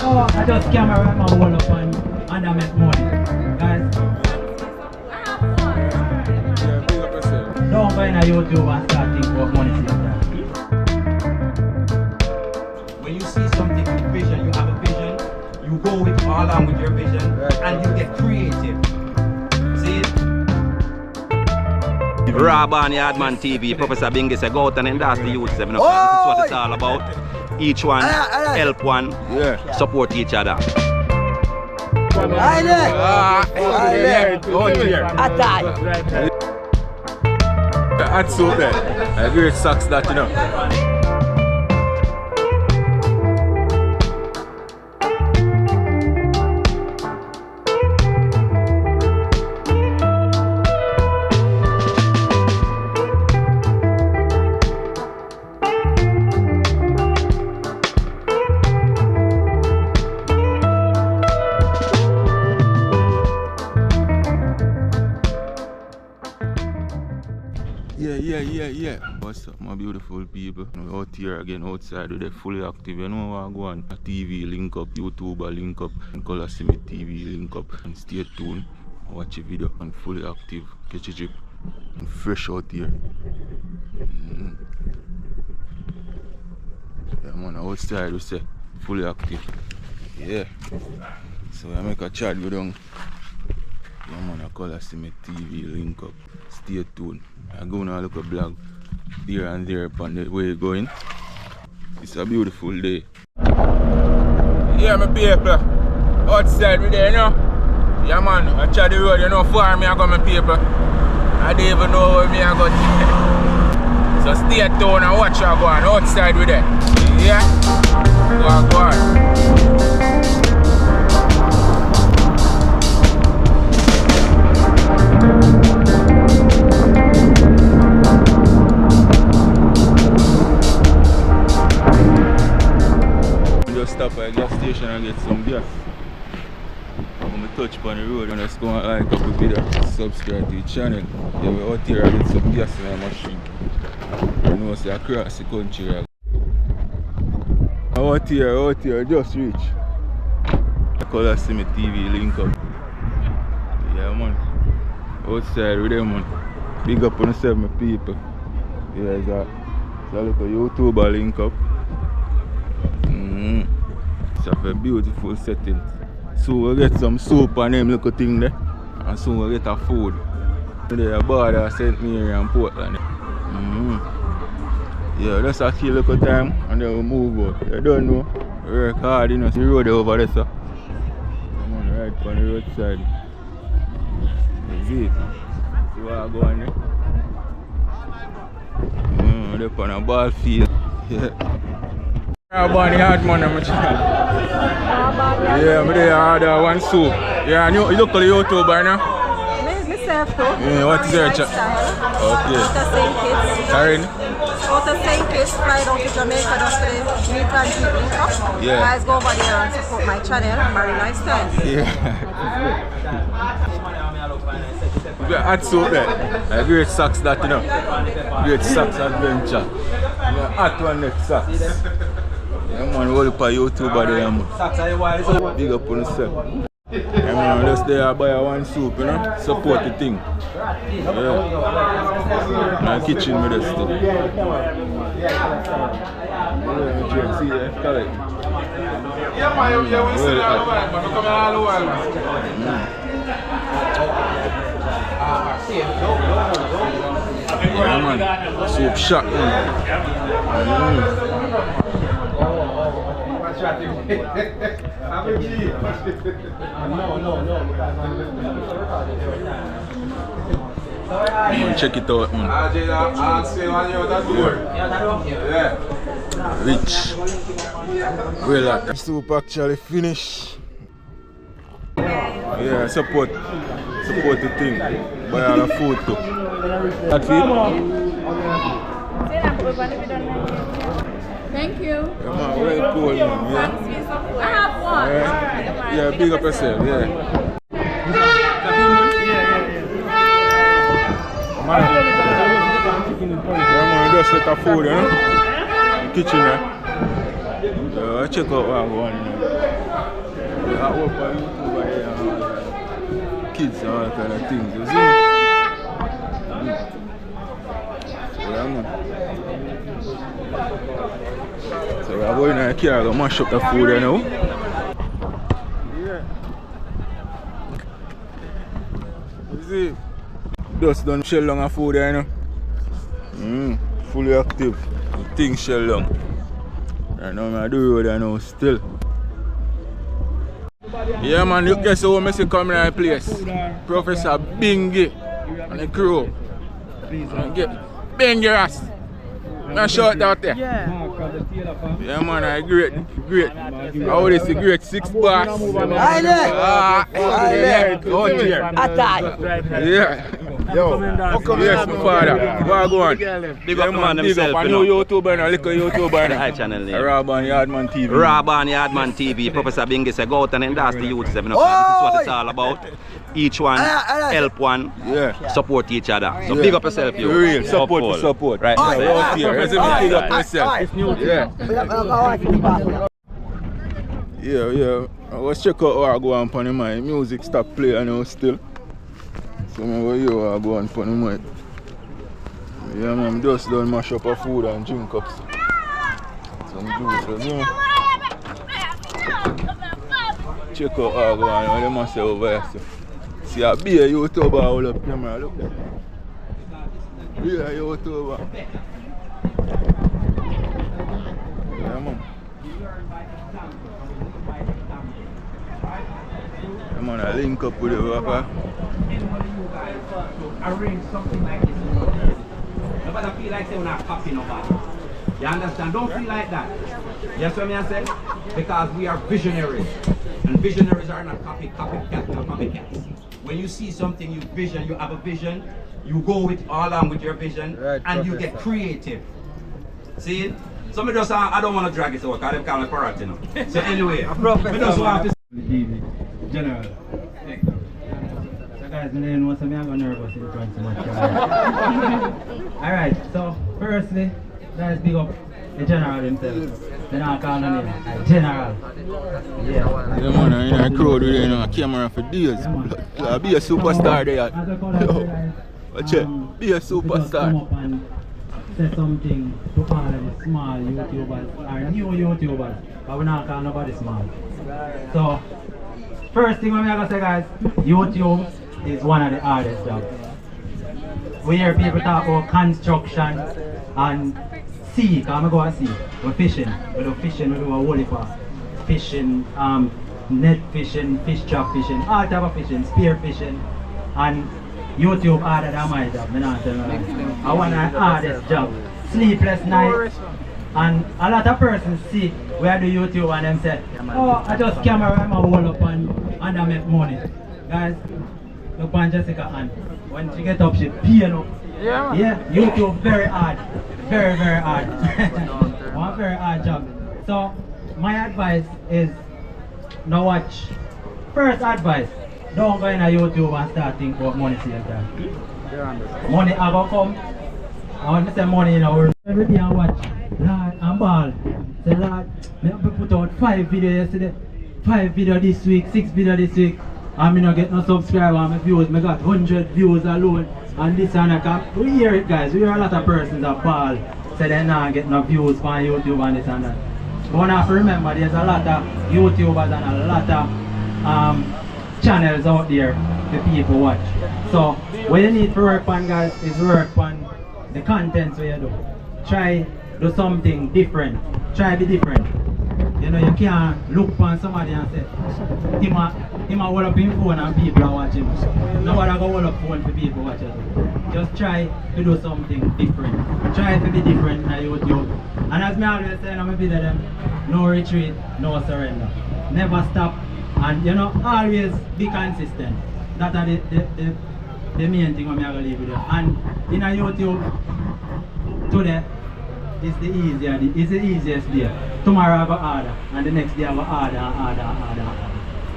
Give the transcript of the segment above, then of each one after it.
I just camera right now, hold up and I make money. Guys, don't go in a YouTube and start thinking about money system. When you see something with vision, you have a vision, you go with along with your vision, and you get creative. See it? Raban Yardman TV, Professor Bingi said, go out and endorse the youth. This is what it's all about. Each one, help one, support each other. That's so bad. I agree, it sucks that, you know. Yeah. What's up, my beautiful people? We're out here again outside with the fully active. You know what I go on? A TV Linkup, YouTuber Linkup, and Colaz Smith TV Linkup. And stay tuned, watch a video and fully active. Catch a drip and fresh out here. Yeah, man, outside we say fully active. Yeah. So I make a chat with them. Yeah, man, I Colaz Smith TV Linkup. Stay tuned. I'm going to look a blog there and there upon the way going. It's a beautiful day. Yeah, my people. Outside we there, you know. Yeah, man, I try the road, you know, far me I got my people. I don't even know where me I got. So stay tuned and watch how I go on. Outside we there. Yeah? Go on. Stop at a gas station and get some gas. I'm gonna touch upon the road and just go and like up the video, subscribe to the channel. Yeah, we're out here and get some gas in our machine. You know, say across the country. Out here, just reach. Colaz Smith TV Linkup. Yeah, man. Outside with them, man. Big up on yourself, my people. Yeah, it's a little YouTuber Linkup. It's a beautiful setting. So we get some soup and them little thing there. And soon we get a food. There a border St. Mary and Portland. Yeah, just a few little time and then we move out. You don't know. We work hard, you know. See the road over there, sir. I'm on the right on the roadside. You see it? See what I go on there? They're on a ball field. Yeah. I'm on the hard man on my channel. Yeah, I'm there order one soup. Yeah, you look at the YouTuber now? Myself too. Yeah, what is your chat? Okay. Out of St. Kitts. Karen? Out of St. Kitts, flied out to Jamaica just to meet and greet Linkup. Yeah. Guys, go over there and support my channel, Marry Lifestyle. Yeah. That's so bad. A great socks that, you know. Great socks adventure. Yeah, at one next socks. Yeah, man, hold up a YouTuber there, man. Big up on yourself. Yeah, man, just there buy one soup, you know. Support the thing. Yeah. My kitchen with this stuff. Yeah, see that? Correct. Yeah, man, we see that all the while, man. We come all the while, man. Yeah, man. Soup shot, man. Check it out, man. Rich. Well, the soup actually finished. Yeah, support the thing. Buy all the food too. That feed? Thank you. Yeah, man, very cool, man. Yeah. I have one. Yeah, big up yourself, yeah. Man, just let the food, you know? The kitchen, yeah. Check out what I'm going on. I work on YouTube and kids and all kind of things, you see? Yeah, man. So we're going in the car to mash up the food you know. Yeah. You see? Just done shell down the food you know. Fully active. The thing shell down. Right now I do it now still. Yeah man, you guess how I see come in the place. Professor Bingy and the crew. Get Bingy ass. Man shout out there. Yeah man, I great. How is the great 6 bars? Out here. Yeah. Yo, yes, my father. What go on? Big up the man himself. I know YouTuber and a little YouTuber. High channel name. Raban Yardman TV. Raban Yardman TV. Professor Bingi said go out and endorse the youth. This is what it's all about. Each one, help one, support each other. So big up yourself, you. Real support. Right. Out here. Big up myself. Yeah. Let's check out what I go on for my music stop playing now still. So I go on for the mic. Yeah man, I'm just done mash up a food and drink up some juices, you know. Check out what I go on, what they must say over here. So. See a beer YouTuber hold up camera, look there. Beer YouTuber. Yeah man. I'm gonna link up with the rapper. Arrange something like this. Nobody feel like they want to copy nobody. You understand? Don't feel like that. You see what I say? Because we are visionaries. And visionaries are not copycats. When you see something, you have a vision, you go with along with your vision, and you get creative. See? Some of us, I don't want to drag it over because they call me correct, you know. So anyway, we just want to General. So guys, my name was I'm nervous in front of much. Alright, so firstly, guys big up the general himself. Then I'll call the name. General. Yeah. Yeah man, in a crowd with a camera for days. Be a superstar there. Watch it. Be a superstar. Come up and say something to all of the small YouTubers or new YouTubers. But we're not calling nobody small. So first thing I'm gonna say guys, YouTube is one of the hardest jobs. We hear people talk about construction and sea, because I'm going to sea. We're fishing. We do fishing, we do a whole heap of fishing, net fishing, fish trap fishing, all type of fishing, spear fishing. And YouTube harder than my job, I want the hardest job. Sleepless nights. And a lot of persons see where do YouTube and them say, oh, I just camera and I hold up and I make money. Guys, look on Jessica and when she get up, she pay up. Yeah, YouTube very hard. Very hard. One very hard job. So, my advice is, now watch. First advice, don't go in a YouTube and start thinking about money same time. Money I go come. I want to say money in our every day and watch. Lord, I'm ball. Say, Lord, I put out 5 videos yesterday, 5 videos this week, 6 videos this week. And I don't get no subscriber and my views. I got 100 views alone. And this and that. We hear it guys, we hear a lot of persons that ball. Say they not get no views on YouTube and this and that. But we have to remember there's a lot of YouTubers and a lot of channels out there for people watch. So what you need to work on guys is work on the contents where you do. Try do something different. Try be different. You know, you can't look on somebody and say, him a hold up his phone and people are watching. Nobody go hold up phone for people watching. Just try to do something different. Try to be different on YouTube. And as I always say in my video, them, no retreat, no surrender. Never stop. And you know, always be consistent. That's the main thing I'm going to leave with you. And in a YouTube, today, it's the easiest day. Tomorrow I go harder, and the next day I go harder.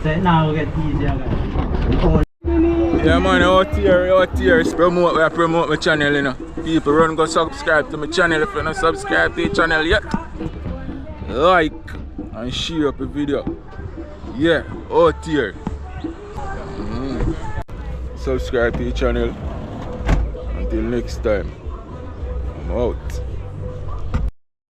So now we get easier guys. Yeah man, out here, promote my channel, you know. People run go subscribe to my channel if you don't subscribe to the channel yet. Like and share up the video. Yeah, out here. Subscribe to the channel. Until next time, I'm out.